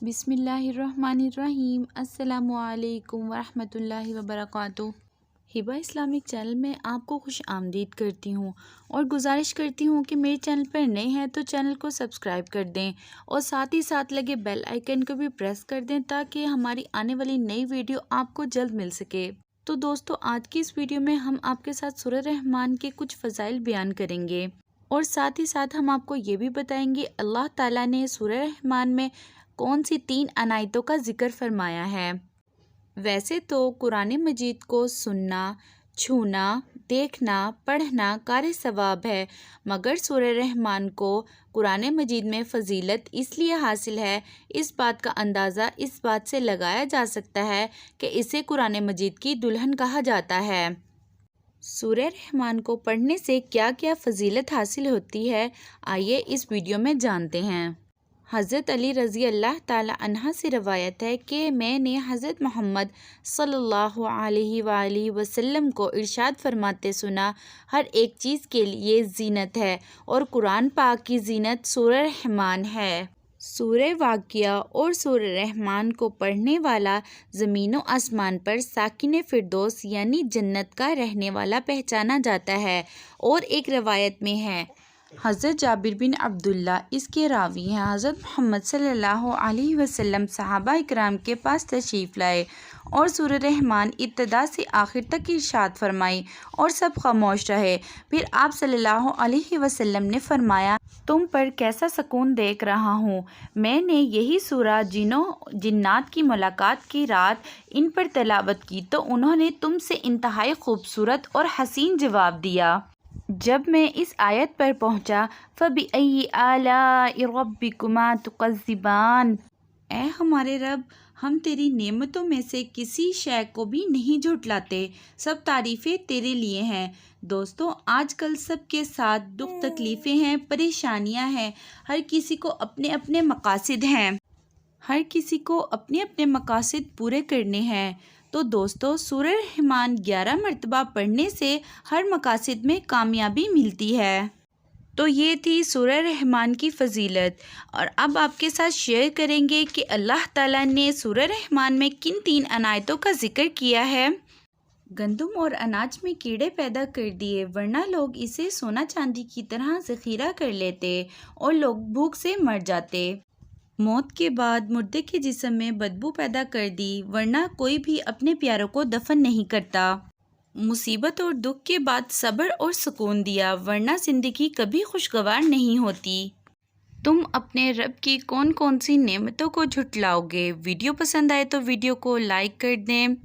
बिस्मिल्लाहिर्रहमानिर्रहीम। अस्सलामुअलैकुम वरहमतुल्लाहि वबरकातुहू। हिबा इस्लामिक चैनल में आपको खुश आमदीद करती हूँ और गुजारिश करती हूँ कि मेरे चैनल पर नए हैं तो चैनल को सब्सक्राइब कर दें और साथ ही साथ लगे बेल आइकन को भी प्रेस कर दें ताकि हमारी आने वाली नई वीडियो आपको जल्द मिल सके। तो दोस्तों, आज की इस वीडियो में हम आपके साथ सूरह रहमान के कुछ फ़ज़ाइल बयान करेंगे और साथ ही साथ हम आपको ये भी बताएंगे अल्लाह ताला ने सूरह रहमान में कौन सी 3 अनायतों का जिक्र फरमाया है। वैसे तो कुरान मजीद को सुनना, छूना, देखना, पढ़ना कार सवाब है, मगर सूरह रहमान को कुरान मजीद में फ़जीलत इसलिए हासिल है, इस बात का अंदाज़ा इस बात से लगाया जा सकता है कि इसे कुरान मजीद की दुल्हन कहा जाता है। सूरह रहमान को पढ़ने से क्या क्या फ़जीलत हासिल होती है, आइए इस वीडियो में जानते हैं। हज़रत अली रज़ी अल्लाह ताला अन्हा से रवायत है कि मैंने हज़रत मोहम्मद सल्लल्लाहु अलैहि वसल्लम को इरशाद फरमाते सुना, हर एक चीज़ के लिए ज़ीनत है और कुरान पाक की ज़ीनत सूरह रहमान है। सूरह वाक़िया और सूरह रहमान को पढ़ने वाला ज़मीन व आसमान पर साकिन फ़िरदौस यानी जन्नत का रहने वाला पहचाना जाता है। और एक रवायत में है, हज़रत जाबिर बिन अब्दुल्ला इसके रावी हैं, हज़रत मोहम्मद सल्लल्लाहु अलैहि वसल्लम सहाबा इकराम के पास तशरीफ़ लाए और सूरह रहमान इब्तिदा से आखिर तक इरशाद फरमाई और सब खामोश रहे। फिर आप सल्लल्लाहु अलैहि वसल्लम ने फरमाया, तुम पर कैसा सुकून देख रहा हूँ। मैंने यही सूरह जिन्नात की मुलाकात की रात इन पर तिलावत की तो उन्होंने तुमसे इंतहाई खूबसूरत और हसीन जवाब दिया। जब मैं इस आयत पर पहुँचा, फ़बिअय्यि आलाइ रब्बिकुमा तुकज़्ज़िबान, ऐ हमारे रब, हम तेरी नेमतों में से किसी शय को भी नहीं झुटलाते, सब तारीफ़ें तेरे लिए हैं। दोस्तों, आजकल सबके साथ दुख तकलीफ़ें हैं, परेशानियां हैं, हर किसी को अपने अपने मकासद हैं, हर किसी को अपने अपने मकासद पूरे करने हैं। तो दोस्तों, सूरह रहमान 11 मरतबा पढ़ने से हर मकासद में कामयाबी मिलती है। तो ये थी सूरह रहमान की फ़जीलत। और अब आपके साथ शेयर करेंगे कि अल्लाह ताला ने सूरह रहमान में किन 3 अनायतों का जिक्र किया है। गंदम और अनाज में कीड़े पैदा कर दिए, वरना लोग इसे सोना चांदी की तरह ज़ख़ीरा कर लेते और लोग भूख से मर जाते। मौत के बाद मुर्दे के जिस्म में बदबू पैदा कर दी, वरना कोई भी अपने प्यारों को दफन नहीं करता। मुसीबत और दुख के बाद सब्र और सुकून दिया, वरना ज़िंदगी कभी खुशगवार नहीं होती। तुम अपने रब की कौन कौन सी नेमतों को झुटलाओगे। वीडियो पसंद आए तो वीडियो को लाइक कर दें,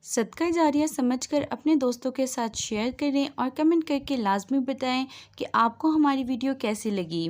सदका जारिया समझकर अपने दोस्तों के साथ शेयर करें और कमेंट करके लाजमी बताएं कि आपको हमारी वीडियो कैसी लगी।